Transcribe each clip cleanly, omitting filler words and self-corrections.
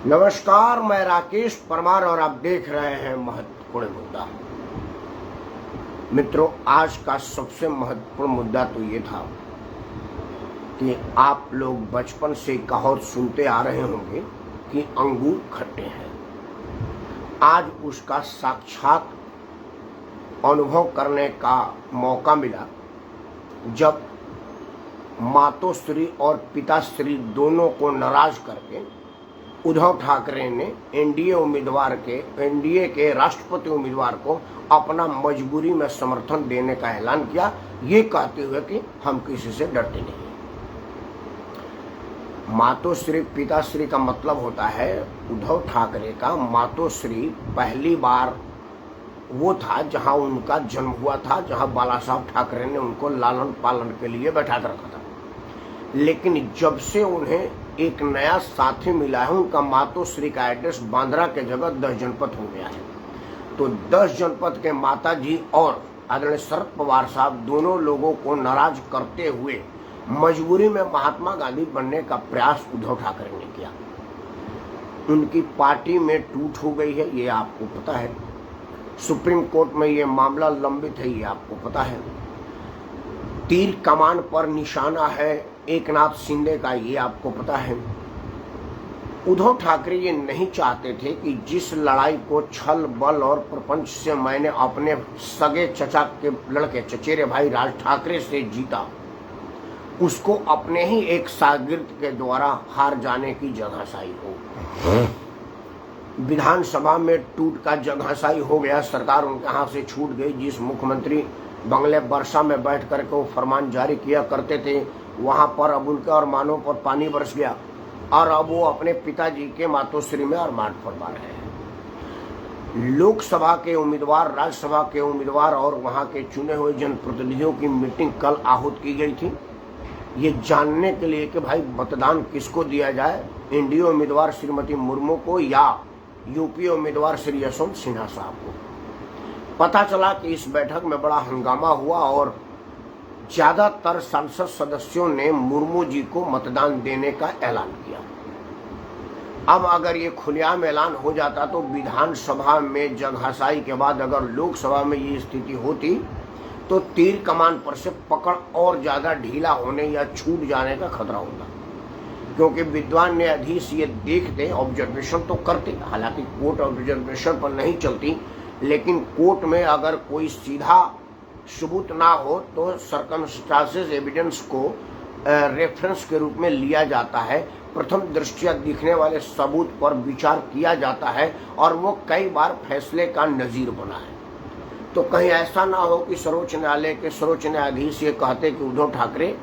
नमस्कार, मैं राकेश परमार और आप देख रहे हैं महत्वपूर्ण मुद्दा। मित्रों, आज का सबसे महत्वपूर्ण मुद्दा तो ये था कि आप लोग बचपन से कहावत सुनते आ रहे होंगे कि अंगूर खट्टे हैं। आज उसका साक्षात अनुभव करने का मौका मिला जब मातोश्री और पिताश्री दोनों को नाराज करके उद्धव ठाकरे ने एनडीए के राष्ट्रपति उम्मीदवार को अपना मजबूरी में समर्थन देने का ऐलान किया, ये कहते हुए कि हम किसी से डरते नहीं। मातोश्री पिताश्री का मतलब होता है उद्धव ठाकरे का मातोश्री पहली बार वो था जहां उनका जन्म हुआ था, जहां बाला साहब ठाकरे ने उनको लालन पालन के लिए बैठा कर रखा था। लेकिन जब से उन्हें एक नया साथी मिला है, उनका मातोश्री का एड्रेस बांद्रा के जगह 10 जनपद हो गया है। तो 10 जनपद के माता जी और आदरणीय शरद पवार साहब दोनों लोगों को नाराज करते हुए मजबूरी में महात्मा गांधी बनने का प्रयास उद्धव ठाकरे ने किया। उनकी पार्टी में टूट हो गई है, ये आपको पता है। सुप्रीम कोर्ट में ये मामला लंबित है, ये आपको पता है। तीर कमान पर निशाना है एकनाथ शिंदे का, ये आपको पता है। उद्धव ठाकरे ये नहीं चाहते थे कि जिस लड़ाई को छल बल और प्रपंच से मैंने अपने सगे चचा के लड़के चचेरे भाई राज ठाकरे से जीता, उसको अपने ही एक शागिर्द के द्वारा हार जाने की जगहसाई हो। विधानसभा में टूट का जगहसाई हो गया, सरकार उनके हाथ से छूट गई। जिस मुख्यमंत्री बंगले वर्षा में बैठ करके वो फरमान जारी किया करते थे, वहां पर अब उनके अरमानों पर पानी बरस गया और अब वो अपने पिताजी के मातोश्री में अरमान फरमा रहे हैं। लोकसभा के उम्मीदवार, राज्यसभा के उम्मीदवार और वहां के चुने हुए जनप्रतिनिधियों की मीटिंग कल आहूत की गई थी, ये जानने के लिए कि भाई मतदान किसको दिया जाए, एनडीए उम्मीदवार श्रीमती मुर्मू को या यूपी उम्मीदवार श्री यशवंत सिन्हा साहब को। पता चला कि इस बैठक में बड़ा हंगामा हुआ और ज्यादातर संसद सदस्यों ने मुर्मू जी को मतदान देने का ऐलान किया। अब अगर ये खुलेआम ऐलान हो जाता तो विधानसभा में जगहसाई के बाद अगर लोकसभा में ये स्थिति होती तो तीर कमान पर से पकड़ और ज्यादा ढीला होने या छूट जाने का खतरा होता, क्योंकि विद्वान न्यायाधीश ये देखते, ऑब्जर्वेशन तो करते, हालांकि कोर्ट ऑब्जर्वेशन पर नहीं चलती, लेकिन कोर्ट में अगर कोई सीधा सबूत ना हो तो सर्कमस्टांसेस एविडेंस को रेफरेंस के रूप में लिया जाता है। प्रथम दृष्टया दिखने वाले सबूत पर विचार किया जाता है और वो कई बार फैसले का नजीर बना है। तो कहीं ऐसा ना हो कि सर्वोच्च न्यायालय के सर्वोच्च न्यायाधीश ये कहते कि उद्धव ठाकरे,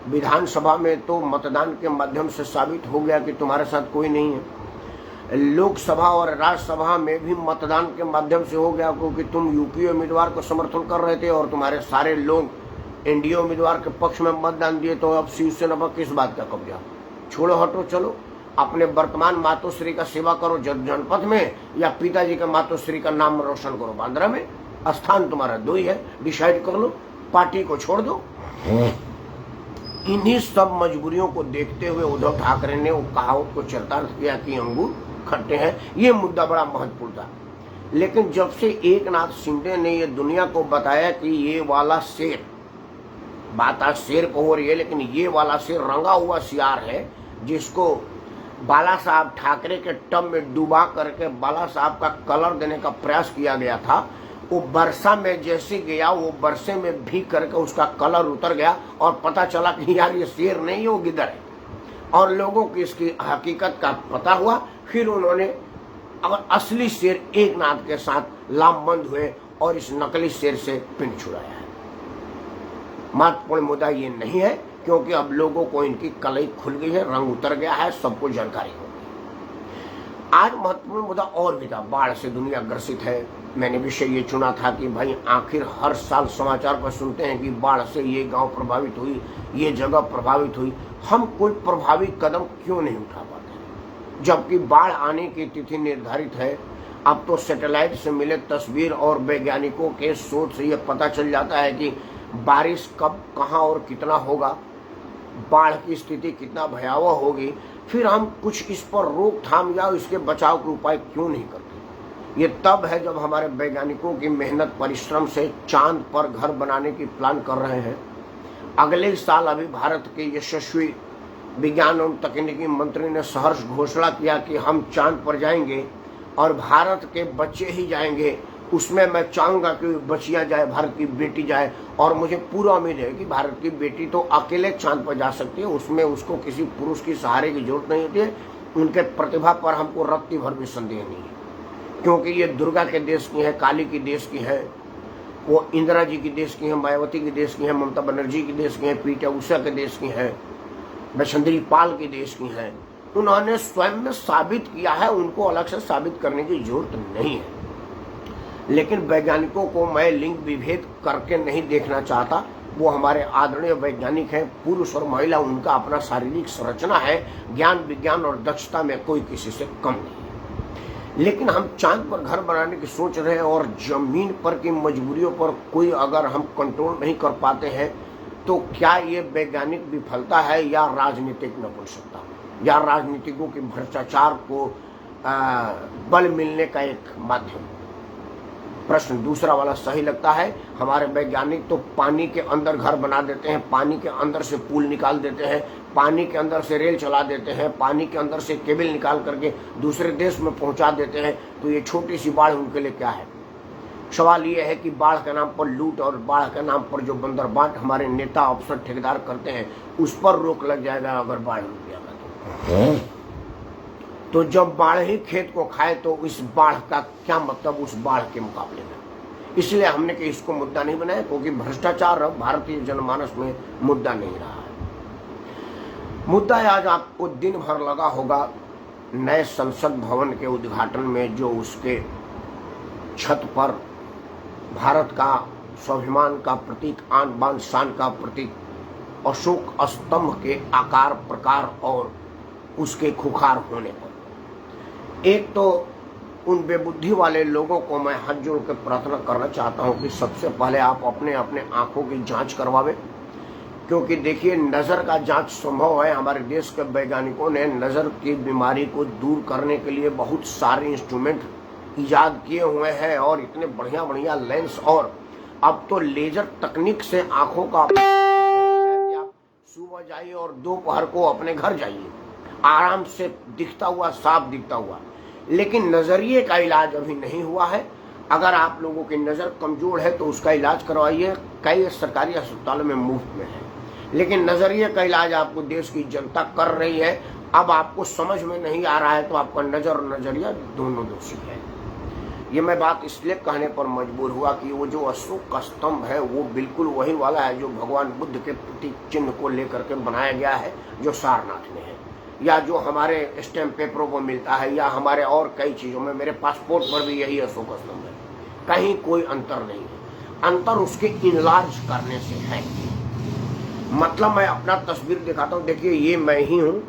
विधानसभा में तो मतदान के माध्यम से साबित हो गया कि तुम्हारे साथ कोई नहीं है, लोकसभा और राज्यसभा में भी मतदान के माध्यम से हो गया क्योंकि तुम यूपी उम्मीदवार को समर्थन कर रहे थे और तुम्हारे सारे लोग एनडीए उम्मीदवार के पक्ष में मतदान दिए, तो अब शिवसेना पर किस बात का कब्जा? छोड़ो, हटो, चलो अपने वर्तमान मातोश्री का सेवा करो जनपद में या पिताजी का मातोश्री का नाम रोशन करो बांद्रा में। स्थान तुम्हारा 2 ही है, डिसाइड कर लो, पार्टी को छोड़ दो। इन्हीं सब मजबूरियों को देखते हुए उद्धव ठाकरे ने वो कहावत को चरितार्थ किया कि अंगूर खट्टे हैं। ये मुद्दा बड़ा महत्वपूर्ण था। लेकिन जब से एकनाथ शिंदे ने ये दुनिया को बताया कि ये वाला शेर, बात आज शेर को हो रही है, लेकिन ये वाला शेर रंगा हुआ सियार है जिसको बाला साहब ठाकरे के टब में डुबा करके बाला साहब का कलर देने का प्रयास किया गया था, वो वर्षा में जैसे गया वो वर्षे में भीग करके उसका कलर उतर गया और पता चला कि यार ये शेर नहीं है, वो गिद्ध है। और लोगों को इसकी हकीकत का पता हुआ, फिर उन्होंने अगर असली शेर एकनाथ के साथ लामबंद हुए और इस नकली शेर से पिंड छुड़ाया है। महत्वपूर्ण मुद्दा ये नहीं है क्योंकि अब लोगों को इनकी कलई खुल गई है, रंग उतर गया है, सबको जानकारी हो गई। आज महत्वपूर्ण मुद्दा और भी था, बाढ़ से दुनिया ग्रसित है। मैंने विषय ये चुना था कि भाई आखिर हर साल समाचार पर सुनते हैं कि बाढ़ से ये गांव प्रभावित हुई, ये जगह प्रभावित हुई, हम कोई प्रभावी कदम क्यों नहीं उठा पाते जबकि बाढ़ आने की तिथि निर्धारित है। अब तो सैटेलाइट से मिले तस्वीर और वैज्ञानिकों के शोध से यह पता चल जाता है कि बारिश कब, कहां और कितना होगा। बाढ़ की स्थिति कितना भयावह होगी, फिर हम कुछ इस पर रोकथाम या इसके बचाव के उपाय क्यों नहीं करते। ये तब है जब हमारे वैज्ञानिकों की मेहनत परिश्रम से चांद पर घर बनाने की प्लान कर रहे हैं। अगले साल अभी भारत के यशस्वी विज्ञान एवं तकनीकी मंत्री ने सहर्ष घोषणा किया कि हम चांद पर जाएंगे और भारत के बच्चे ही जाएंगे। उसमें मैं चाहूंगा कि बचियां जाए, भारत की बेटी जाए, और मुझे पूरा उम्मीद है कि भारत की बेटी तो अकेले चांद पर जा सकती है, उसमें उसको किसी पुरुष की सहारे की जरूरत नहीं होती है। उनके प्रतिभा पर हमको रत्ती भर भी संदेह नहीं है, क्योंकि ये दुर्गा के देश की है, काली की देश की है, वो इंदिरा जी की देश की है, मायावती की देश की है, ममता बनर्जी की देश की है, पीटी उषा के देश की है, वैष्णवी पाल के देश की हैं। उन्होंने स्वयं में साबित किया है, उनको अलग से साबित करने की जरूरत नहीं है। लेकिन वैज्ञानिकों को मैं लिंग विभेद करके नहीं देखना चाहता। वो हमारे आदरणीय वैज्ञानिक हैं, पुरुष और महिला, उनका अपना शारीरिक संरचना है, ज्ञान विज्ञान और दक्षता में कोई किसी से कम नहीं है। लेकिन हम चांद पर घर बनाने की सोच रहे हैं और जमीन पर की मजबूरियों पर कोई अगर हम कंट्रोल नहीं कर पाते हैं, तो क्या ये वैज्ञानिक विफलता है या राजनीतिक नपुंसकता, या राजनीतिकों के भ्रष्टाचार को बल मिलने का एक माध्यम। प्रश्न दूसरा वाला सही लगता है। हमारे वैज्ञानिक तो पानी के अंदर घर बना देते हैं, पानी के अंदर से पुल निकाल देते हैं, पानी के अंदर से रेल चला देते हैं, पानी के अंदर से केबल निकाल करके दूसरे देश में पहुंचा देते हैं। तो ये छोटी सी बाढ़ उनके लिए क्या है। सवाल ये है कि बाढ़ के नाम पर लूट और बाढ़ के नाम पर जो बंदरबाट हमारे नेता अफसर ठेकेदार करते हैं, उस पर रोक लग जाएगा अगर बाढ़ रुक जाएगा तो जब बाढ़ ही खेत को खाए तो इस बाढ़ का क्या मतलब उस बाढ़ के मुकाबले में। इसलिए हमने कि इसको मुद्दा नहीं बनाया, क्योंकि भ्रष्टाचार अब भारतीय जनमानस में मुद्दा नहीं रहा है। मुद्दा आज आपको दिन भर लगा होगा नए संसद भवन के उद्घाटन में, जो उसके छत पर भारत का स्वाभिमान का प्रतीक, आन बान शान का प्रतीक अशोक स्तंभ के आकार प्रकार और उसके खुखार होने पर एक तो उन बेबुद्धि वाले लोगों को मैं हाथ जोड़ कर प्रार्थना करना चाहता हूं कि सबसे पहले आप अपने अपने आंखों की जांच करवावे, क्योंकि देखिए नजर का जांच संभव है। हमारे देश के वैज्ञानिकों ने नजर की बीमारी को दूर करने के लिए बहुत सारे इंस्ट्रूमेंट इजाद किए हुए हैं और इतने बढ़िया बढ़िया लेंस, और अब तो लेजर तकनीक से आंखों का आप सुबह जाइए और दोपहर को अपने घर जाइए, आराम से दिखता हुआ, साफ दिखता हुआ। लेकिन नजरिए का इलाज अभी नहीं हुआ है। अगर आप लोगों की नजर कमजोर है तो उसका इलाज करवाइए, कई सरकारी अस्पतालों में मुफ्त में है। लेकिन नजरिए का इलाज आपको देश की जनता कर रही है। अब आपको समझ में नहीं आ रहा है तो आपका नजर और नजरिया दोनों दोषी है। ये मैं बात इसलिए कहने पर मजबूर हुआ कि वो जो अशोक का स्तंभ है वो बिल्कुल वही वाला है जो भगवान बुद्ध के प्रतीक चिन्ह को लेकर के बनाया गया है, जो सारनाथ में है, या जो हमारे स्टैम्प पेपरों को मिलता है, या हमारे और कई चीजों में। मेरे पासपोर्ट पर भी यही अशोक स्तंभ है, कहीं कोई अंतर नहीं है। अंतर उसके इनलार्ज करने से है। मतलब मैं अपना तस्वीर दिखाता हूँ, देखिए ये मैं ही हूँ।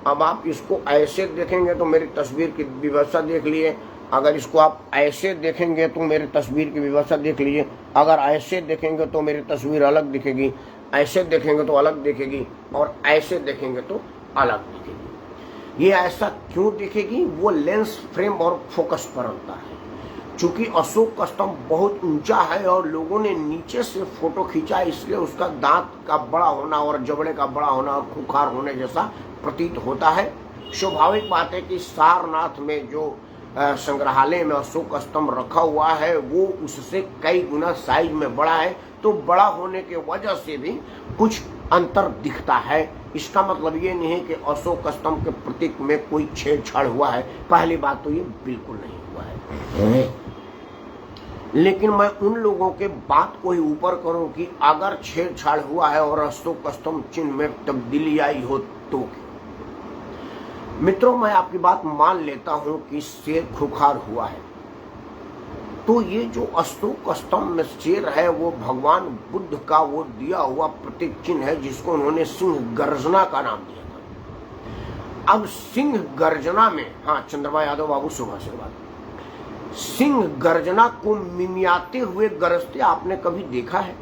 अब आप इसको ऐसे देखेंगे तो मेरी तस्वीर की व्यवस्था देख लिए, अगर इसको आप ऐसे देखेंगे तो मेरी तस्वीर की व्यवस्था देख लीजिए, अगर ऐसे देखेंगे तो मेरी तस्वीर अलग दिखेगी, ऐसे देखेंगे तो अलग दिखेगी, और ऐसे देखेंगे तो अलग दिखेगी। ये ऐसा क्यों दिखेगी? वो लेंस फ्रेम और फोकस पर होता है। चूंकि अशोक का स्तंभ बहुत ऊंचा है और लोगों ने नीचे से फोटो खींचा, इसलिए उसका दांत का बड़ा होना और जबड़े का बड़ा होना और खुखार होने जैसा प्रतीत होता है। स्वाभाविक बात है कि सारनाथ में जो संग्रहालय में अशोक स्तंभ रखा हुआ है वो उससे कई गुना साइज में बड़ा है, तो बड़ा होने की वजह से भी कुछ अंतर दिखता है। इसका मतलब ये नहीं है कि अशोक स्तंभ के प्रतीक में कोई छेड़छाड़ हुआ है। पहली बात तो ये बिल्कुल नहीं हुआ है। लेकिन मैं उन लोगों के बात को ही ऊपर करूं कि अगर छेड़छाड़ हुआ है और अशोक स्तंभ चिन्ह में तब्दीली आई हो तो मित्रों, मैं आपकी बात मान लेता हूं कि शेर खुखार हुआ है, तो ये जो अशोक स्तंभ में शेर है वो भगवान बुद्ध का वो दिया हुआ प्रतीक चिन्ह है, जिसको उन्होंने सिंह गर्जना का नाम दिया था। अब सिंह गर्जना में, हाँ चंद्रमा यादव बाबू शुभ आशीर्वाद, सिंह गर्जना को मिमियाते हुए गरजते आपने कभी देखा है?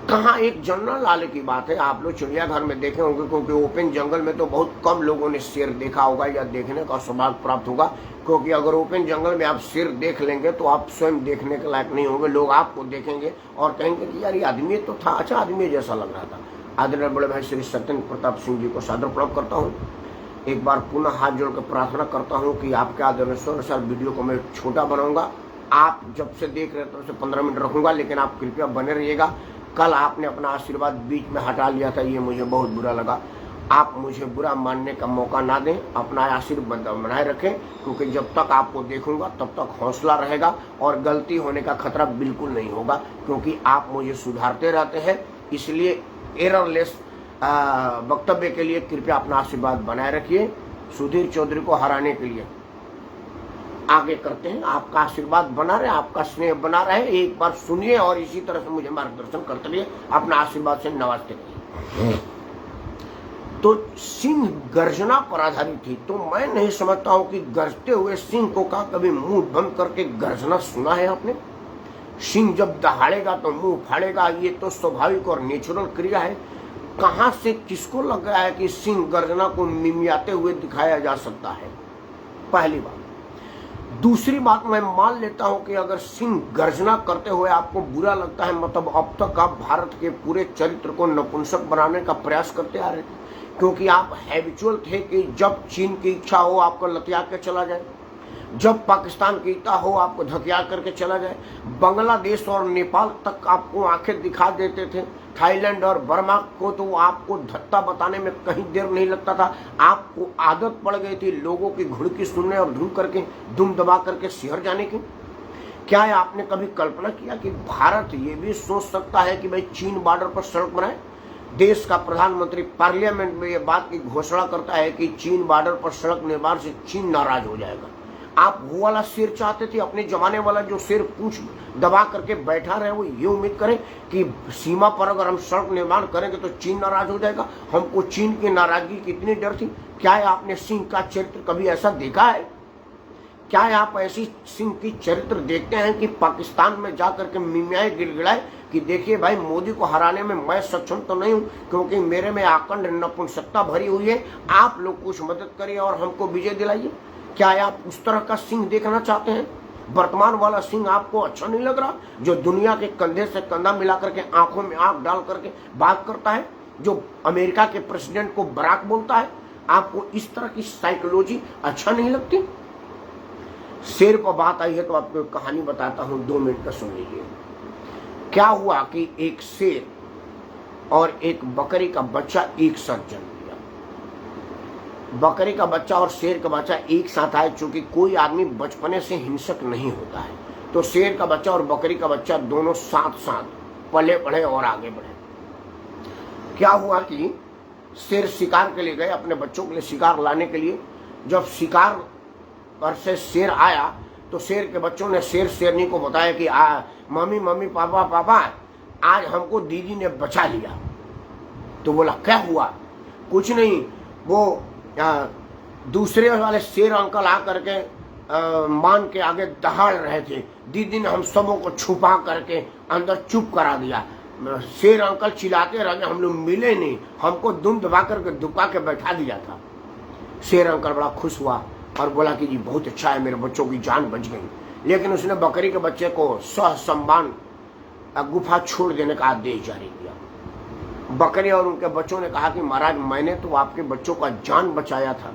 कहाँ एक जनरल लाले की बात है, आप लोग चिड़ियाघर में देखे होंगे, क्योंकि ओपन जंगल में तो बहुत कम लोगों ने शेर देखा होगा या देखने का सौभाग्य प्राप्त होगा, क्योंकि अगर ओपन जंगल में आप शेर देख लेंगे तो आप स्वयं देखने के लायक नहीं होंगे। लोग आपको देखेंगे और कहेंगे कि यार ये आदमी तो था, अच्छा आदमी जैसा लग रहा था। आदरणीय बड़े भाई श्री सत्येंद्र प्रताप सिंह जी को सादर प्रणाम करता हूँ। एक बार पुनः हाथ जोड़ कर प्रार्थना करता हूँ कि आपके आदर्शानुसार वीडियो को मैं छोटा बनाऊंगा। आप जब से देख रहे थे उसे 15 मिनट रखूंगा, लेकिन आप कृपया बने रहिएगा। कल आपने अपना आशीर्वाद बीच में हटा लिया था, ये मुझे बहुत बुरा लगा। आप मुझे बुरा मानने का मौका ना दें, अपना आशीर्वाद बनाए रखें, क्योंकि जब तक आपको देखूंगा तब तक हौसला रहेगा और गलती होने का खतरा बिल्कुल नहीं होगा, क्योंकि आप मुझे सुधारते रहते हैं। इसलिए एररलेस वक्तव्य के लिए कृपया अपना आशीर्वाद बनाए रखिए। सुधीर चौधरी को हराने के लिए आगे करते हैं, आपका आशीर्वाद बना रहे, आपका स्नेह बना रहे। एक बार सुनिए और इसी तरह से मुझे मार्गदर्शन करते रहिए, अपना आशीर्वाद से नवाजते रहिए। तो सिंह गर्जना पर आधारित थी, तो मैं नहीं समझता हूं कि गरजते हुए सिंह को का कभी मुंह बंद करके गर्जना सुना है आपने? सिंह जब दहाड़ेगा तो मुंह फाड़ेगा, ये तो स्वाभाविक और नेचुरल क्रिया है। कहां से किसको लग रहा है कि सिंह गर्जना को मिमियाते हुए दिखाया जा सकता है? पहली बात। दूसरी बात, मैं मान लेता हूं कि अगर सिंह गर्जना करते हुए आपको बुरा लगता है, मतलब अब तक आप भारत के पूरे चरित्र को नपुंसक बनाने का प्रयास करते आ रहे थे, क्योंकि आप हैबिचुअल थे कि जब चीन की इच्छा हो आपको लतिया के चला जाए, जब पाकिस्तान की इच्छा हो आपको धकिया करके चला जाए, बांग्लादेश और नेपाल तक आपको आंखें दिखा देते थे, थाईलैंड और बर्मा को तो आपको धत्ता बताने में कहीं देर नहीं लगता था। आपको आदत पड़ गई थी लोगों की घुड़की सुनने और धूम करके दुम दबा करके शहर जाने की। क्या आपने कभी कल्पना किया कि भारत ये भी सोच सकता है कि भाई चीन बॉर्डर पर सड़क बनाए? देश का प्रधानमंत्री पार्लियामेंट में ये बात की घोषणा करता है कि चीन बॉर्डर पर सड़क निर्माण से चीन नाराज हो जाएगा। आप वो वाला शेर चाहते थे, अपने जमाने वाला जो शेर पूंछ दबा करके बैठा रहे, वो ये उम्मीद करें कि सीमा पर अगर हम सड़क निर्माण करेंगे तो चीन नाराज हो जाएगा? हमको चीन की नाराजगी कितनी डर थी। क्या आपने सिंह का चरित्र कभी ऐसा देखा है? क्या आप ऐसी सिंह की चरित्र देखते हैं कि पाकिस्तान में जाकर के मिमियाए गिड़गिड़ाए कि देखिए भाई मोदी को हराने में मैं सक्षम तो नहीं हूं, क्योंकि मेरे में आकंठ नपुंसकता भरी हुई है, आप लोग कुछ मदद करिए और हमको विजय दिलाइए? क्या आप उस तरह का सिंह देखना चाहते हैं? वर्तमान वाला सिंह आपको अच्छा नहीं लग रहा, जो दुनिया के कंधे से कंधा मिला करके आंखों में आंख डाल करके बात करता है, जो अमेरिका के प्रेसिडेंट को बराक बोलता है? आपको इस तरह की साइकोलॉजी अच्छा नहीं लगती? शेर पर बात आई है तो आपको एक कहानी बताता हूं, 2 मिनट का सुन लीजिए। क्या हुआ कि एक शेर और एक बकरी का बच्चा एक साथ जन्म लिया। बकरी का बच्चा और शेर का बच्चा एक साथ आए, चूंकि कोई आदमी बचपने से हिंसक नहीं होता है, तो शेर का बच्चा और बकरी का बच्चा दोनों साथ साथ पले बढ़े और आगे बढ़े। क्या हुआ कि शेर शिकार के लिए गए, अपने बच्चों के लिए शिकार लाने के लिए। जब शिकार पर से शेर आया तो शेर के बच्चों ने शेर शेरनी को बताया कि मम्मी मम्मी पापा पापा आज हमको दीदी ने बचा लिया। तो बोला क्या हुआ? कुछ नहीं, वो दूसरे वाले शेर अंकल आ करके मान के आगे दहाड़ रहे थे, दीदी ने हम सबों को छुपा करके अंदर चुप करा दिया। शेर अंकल चिल्लाते रहे, हम लोग मिले नहीं, हमको दुम दबा करके दुबका के बैठा दिया था। शेर अंकल बड़ा खुश हुआ और बोला कि जी बहुत अच्छा है, मेरे बच्चों की जान बच गई। लेकिन उसने बकरी के बच्चे को ससम्मान गुफा छोड़ देने का आदेश जारी किया। बकरी और उनके बच्चों ने कहा कि महाराज मैंने तो आपके बच्चों का जान बचाया था,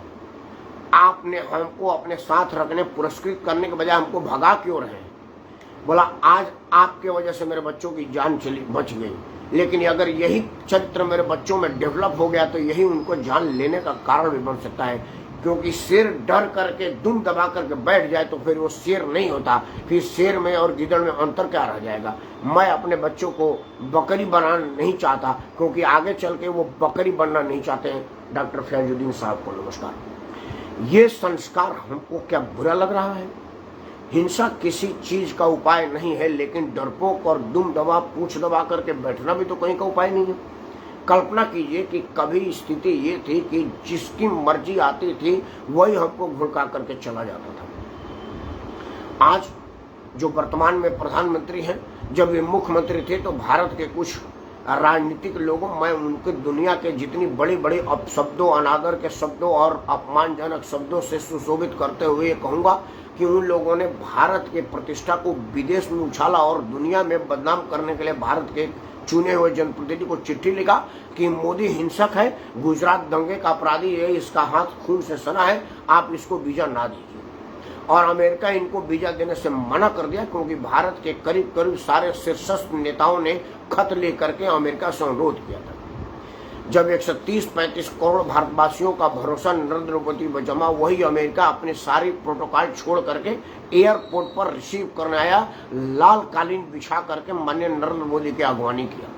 आपने हमको अपने साथ रखने पुरस्कृत करने के बजाय हमको भगा क्यों रहे? बोला आज आपके वजह से मेरे बच्चों की जान चली बच गई, लेकिन अगर यही चरित्र मेरे बच्चों में डेवलप हो गया तो यही उनको जान लेने का कारण भी बन सकता है, क्योंकि शेर डर करके दुम दबा करके बैठ जाए तो फिर वो शेर नहीं होता, फिर शेर में और गिदड़ में अंतर क्या रह जाएगा। मैं अपने बच्चों को बकरी बनाना नहीं चाहता, क्योंकि आगे चल के वो बकरी बनना नहीं चाहते हैं। डॉक्टर फैजुद्दीन साहब को नमस्कार। ये संस्कार हमको क्या बुरा लग रहा है? हिंसा किसी चीज का उपाय नहीं है, लेकिन डरपोक और दुम दबा पूछ दबा करके बैठना भी तो कहीं का उपाय नहीं है। कल्पना कीजिए कि कभी स्थिति ये थी कि जिसकी मर्जी आती थी वही हमको भुड़का करके चला जाता था। आज जो वर्तमान में प्रधानमंत्री हैं, जब ये मुख्यमंत्री थे तो भारत के कुछ राजनीतिक लोगों, मैं उनके दुनिया के जितनी बड़ी बड़ी अपशब्दों, अनादर के शब्दों और अपमानजनक शब्दों से सुशोभित करते हुए ये कहूंगा कि उन लोगों ने भारत के प्रतिष्ठा को विदेश में उछाला और दुनिया में बदनाम करने के लिए भारत के चुने हुए जनप्रतिनिधि को चिट्ठी लिखा कि मोदी हिंसक है, गुजरात दंगे का अपराधी है, इसका हाथ खून से सना है, आप इसको वीजा ना दीजिए। और अमेरिका इनको वीजा देने से मना कर दिया, क्योंकि भारत के करीब करीब सारे शीर्षस्थ नेताओं ने खत लेकर के अमेरिका से अनुरोध किया था। जब 130-135 करोड़ भारतवासियों का भरोसा नरेंद्र मोदी पर जमा, वही अमेरिका अपने सारी प्रोटोकॉल छोड़ करके एयरपोर्ट पर रिसीव करने आया, लाल कालीन बिछा करके माननीय नरेंद्र मोदी की अगवानी किया।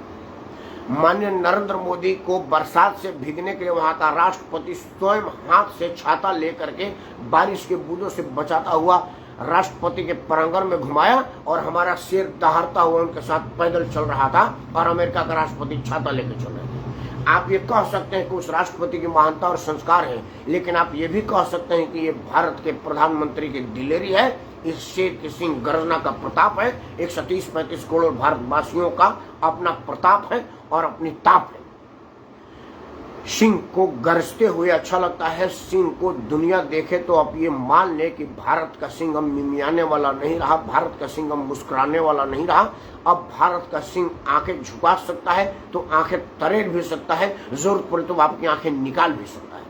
माननीय नरेंद्र मोदी को बरसात से भीगने के लिए वहां का राष्ट्रपति स्वयं हाथ से छाता लेकर के बारिश के बूंदों से बचाता हुआ राष्ट्रपति के प्रांगण में घुमाया और हमारा सिर दहाड़ता हुआ उनके साथ पैदल चल रहा था और अमेरिका का राष्ट्रपति छाता लेकर चल रहे थे। आप ये कह सकते हैं कि उस राष्ट्रपति की महानता और संस्कार है, लेकिन आप ये भी कह सकते हैं कि ये भारत के प्रधानमंत्री की दिलेरी है, इस शेर की सिंह गर्जना का प्रताप है, 130-135 करोड़ भारतवासियों का अपना प्रताप है और अपनी ताप है। सिंह को गरजते हुए अच्छा लगता है, सिंह को दुनिया देखे तो अब ये मान ले कि भारत का सिंह अब मिमियाने वाला नहीं रहा, भारत का सिंह अब मुस्कुराने वाला नहीं रहा। अब भारत का सिंह आंखें झुका सकता है तो आंखें तरेड़ भी सकता है, जरूरत पड़े तो आपकी आंखें निकाल भी सकता है।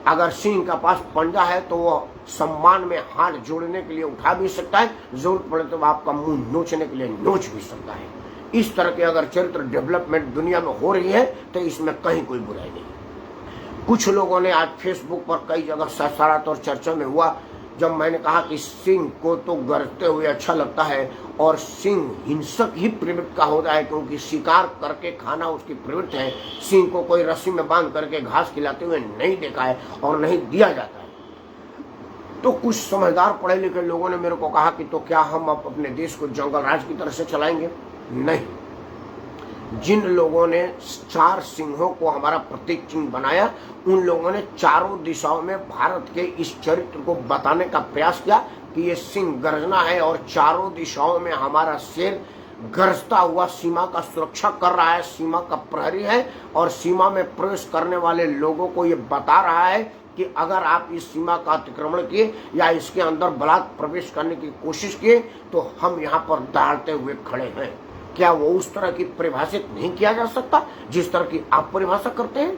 अगर सिंह का पास पंजा है तो वह सम्मान में हाथ जोड़ने के लिए उठा भी सकता है, जरूरत पड़े तो आपका मुंह नोचने के लिए नोच भी सकता है। इस तरह के अगर चरित्र डेवलपमेंट दुनिया में हो रही है तो इसमें कहीं कोई बुराई नहीं। कुछ लोगों ने आज फेसबुक पर कई जगह सराहना और चर्चा में हुआ जब मैंने कहा कि सिंह को तो गरजते हुए अच्छा लगता है और सिंह हिंसक ही प्रवृत्ति का होता है, क्योंकि शिकार करके खाना उसकी प्रवृत्ति है। सिंह को कोई रस्सी में बांध करके घास खिलाते हुए नहीं देखा है और नहीं दिया जाता है। तो कुछ समझदार पढ़े लिखे लोगों ने मेरे को कहा कि तो क्या हम अब अपने देश को जंगल राज की तरह से चलाएंगे? नहीं। जिन लोगों ने 4 सिंहों को हमारा प्रतीक चिन्ह बनाया, उन लोगों ने चारों दिशाओं में भारत के इस चरित्र को बताने का प्रयास किया कि ये सिंह गर्जना है और चारों दिशाओं में हमारा शेर गरजता हुआ सीमा का सुरक्षा कर रहा है, सीमा का प्रहरी है और सीमा में प्रवेश करने वाले लोगों को ये बता रहा है कि अगर आप इस सीमा का अतिक्रमण किए या इसके अंदर बलात् प्रवेश करने की कोशिश किए तो हम यहाँ पर दहाड़ते हुए खड़े हैं। क्या वो उस तरह की परिभाषित नहीं किया जा सकता जिस तरह की आप परिभाषा करते हैं?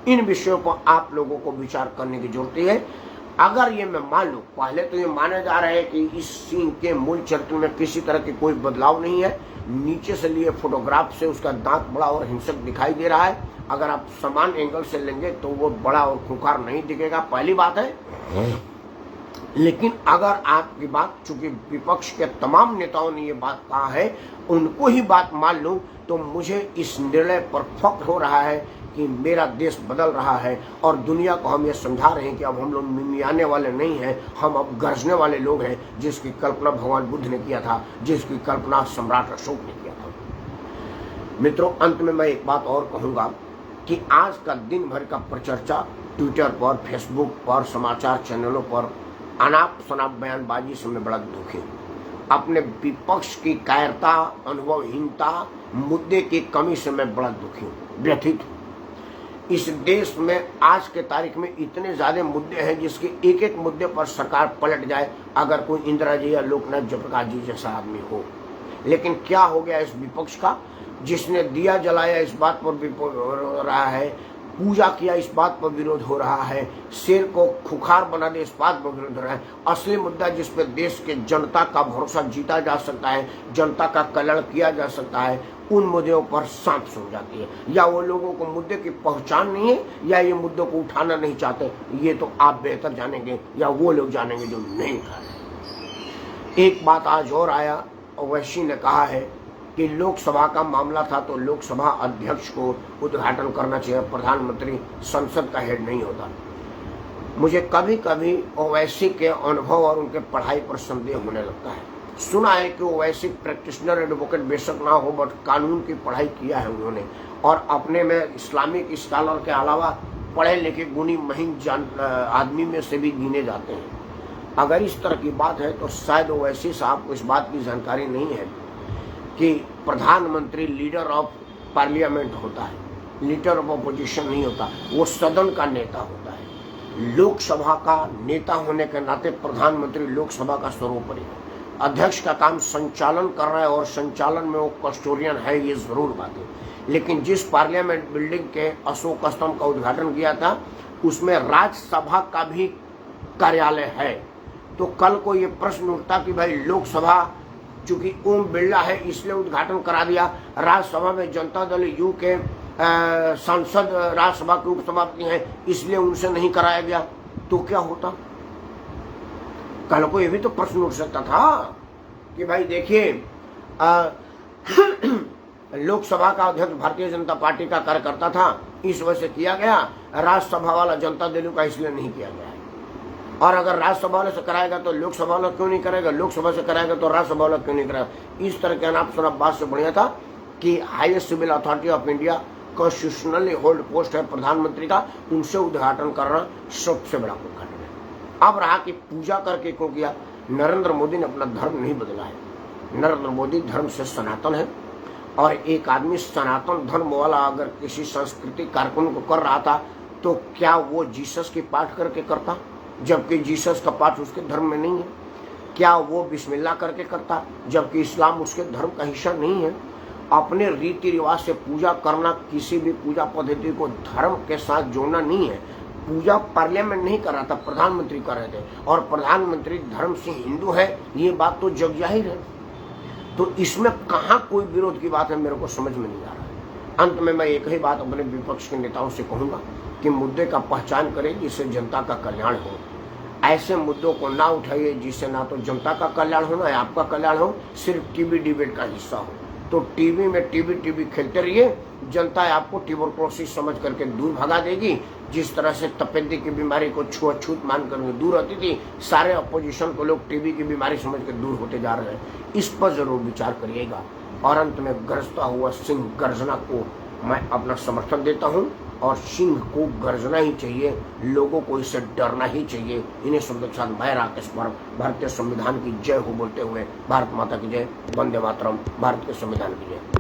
इन विषयों पर आप लोगों को विचार करने की जरूरत है। अगर ये मैं मान लूं, पहले तो ये माने जा रहे हैं कि इस सिंह के मूल चरित्र में किसी तरह की कोई बदलाव नहीं है, नीचे से लिए फोटोग्राफ से उसका दांत बड़ा और हिंसक दिखाई दे रहा है। अगर आप समान एंगल से लेंगे तो वो बड़ा और खूंखार नहीं दिखेगा, पहली बात है। लेकिन अगर आपकी बात, चूंकि विपक्ष के तमाम नेताओं ने ये बात कहा है, उनको ही बात मान लूं तो मुझे इस निर्णय पर फख्र हो रहा है कि मेरा देश बदल रहा है और दुनिया को हम ये समझा रहे हैं कि अब हम लोग मिमियाने वाले नहीं हैं, हम अब गरजने वाले लोग हैं, जिसकी कल्पना भगवान बुद्ध ने किया था, जिसकी कल्पना सम्राट अशोक ने किया था। मित्रों, अंत में मैं एक बात और कहूंगा कि आज का दिन भर का प्रचर्चा ट्विटर पर, फेसबुक पर, समाचार चैनलों पर अनाप शनाप बयानबाजी से मैं बड़ा दुखी हूँ। अपने विपक्ष की कायरता, अनुभवहीनता, मुद्दे की कमी से मैं बड़ा दुखी हूँ, व्यथित हूँ। इस देश में आज के तारीख में इतने ज्यादा मुद्दे हैं जिसके एक एक मुद्दे पर सरकार पलट जाए अगर कोई इंदिरा जी या लोकनाथ जयप्रकाश जी जैसा आदमी हो। लेकिन क्या हो गया इस विपक्ष का, जिसने दिया जलाया इस बात पर विरोध हो रहा है, पूजा किया इस बात पर विरोध हो रहा है, शेर को खुखार बना दे इस बात पर विरोध हो रहा है। असली मुद्दा जिस पर देश के जनता का भरोसा जीता जा सकता है, जनता का कल्याण किया जा सकता है, उन मुद्दों पर सांप सूख जाती है। या वो लोगों को मुद्दे की पहचान नहीं है या ये मुद्दों को उठाना नहीं चाहते, ये तो आप बेहतर जानेंगे या वो लोग जानेंगे जो नहीं खा रहे। एक बात आज और आया, ओवैसी ने कहा है कि लोकसभा का मामला था तो लोकसभा अध्यक्ष को उद्घाटन करना चाहिए, प्रधानमंत्री संसद का हेड नहीं होता। मुझे कभी कभी ओवैसी के अनुभव और उनके पढ़ाई पर संदेह होने लगता है। सुना है कि ओवैसी प्रैक्टिशनर एडवोकेट बेशक ना हो, बट कानून की पढ़ाई किया है उन्होंने और अपने में इस्लामिक स्कॉलर के अलावा पढ़े लिखे गुणी महीन आदमी में से भी गिने जाते हैं। अगर इस तरह की बात है तो शायद ओवैसी साहब को इस बात की जानकारी नहीं है कि प्रधानमंत्री लीडर ऑफ पार्लियामेंट होता है, लीडर ऑफ अपोजिशन नहीं होता, वो सदन का नेता होता है। लोकसभा का नेता होने के नाते प्रधानमंत्री लोकसभा का सर्वोपरि है। अध्यक्ष का काम संचालन कर रहा है और संचालन में वो कस्टोडियन है, ये जरूर बात है। लेकिन जिस पार्लियामेंट बिल्डिंग के अशोक स्तंभ का उद्घाटन किया था उसमें राज्यसभा का भी कार्यालय है। तो कल को ये प्रश्न उठता कि भाई लोकसभा चूंकि ओम बिरला है इसलिए उद्घाटन करा दिया, राज्यसभा में जनता दल यू के सांसद राज्यसभा के उपसभापति हैं इसलिए उनसे नहीं कराया गया, तो क्या होता? कल को ये भी तो प्रश्न उठ सकता था कि भाई देखिए लोकसभा का अध्यक्ष भारतीय जनता पार्टी का कार्यकर्ता था, इस वजह से किया गया, राज्यसभा वाला जनता दल का इसलिए नहीं किया गया है। और अगर राज्यसभा वाले से कराएगा तो लोकसभा वाला क्यों नहीं करेगा, लोकसभा से कराएगा तो राज्यसभा वाला क्यों नहीं करेगा? इस तरह के अनाप शनाप बात से बढ़िया था कि highest civil authority of India constitutionally hold post है प्रधानमंत्री का, उनसे उद्घाटन करना सबसे बड़ा उद्घाटन है। अब रहा कि पूजा करके क्यों किया? नरेंद्र मोदी ने अपना धर्म नहीं बदला है। नरेंद्र मोदी धर्म से सनातन है और एक आदमी सनातन धर्म वाला अगर किसी सांस्कृतिक कार्यक्रम को कर रहा था तो क्या वो जीसस की पाठ करके करता, जबकि जीसस का पाठ उसके धर्म में नहीं है? क्या वो बिस्मिल्लाह करके करता, जबकि इस्लाम उसके धर्म का हिस्सा नहीं है? अपने रीति रिवाज से पूजा करना, किसी भी पूजा पद्धति को धर्म के साथ जोड़ना नहीं है। पूजा पार्लियामेंट नहीं कर रहा था, प्रधानमंत्री कर रहे थे, और प्रधानमंत्री धर्म से हिंदू है, ये बात तो जग जाहिर है। तो इसमें कहाँ कोई विरोध की बात है, मेरे को समझ में नहीं आ रहा है। अंत में मैं एक ही बात अपने विपक्ष के नेताओं से कहूंगा कि मुद्दे का पहचान करें जिससे जनता का कल्याण हो। ऐसे मुद्दों को ना उठाइए जिससे ना तो जनता का कल्याण हो ना आपका कल्याण हो, सिर्फ टीवी डिबेट का हिस्सा हो। तो टीवी में टीवी खेलते रहिए, जनता आपको ट्यूबरकुलोसिस समझ करके दूर भगा देगी। जिस तरह से तपेदिक की बीमारी को छुआछूत मान कर दूर होती थी, सारे अपोजिशन को लोग टीबी की बीमारी समझ कर दूर होते जा रहे हैं। इस पर जरूर विचार करिएगा। और अंत में गरजता हुआ सिंह गर्जना को मैं अपना समर्थन देता हूं, और सिंह को गर्जना ही चाहिए, लोगों को इससे डरना ही चाहिए। इन्हें शब्दों के साथ मैं राकेश परब भारतीय संविधान की जय हो बोलते हुए भारत माता की जय, वंदे मातरम, भारत के संविधान की जय।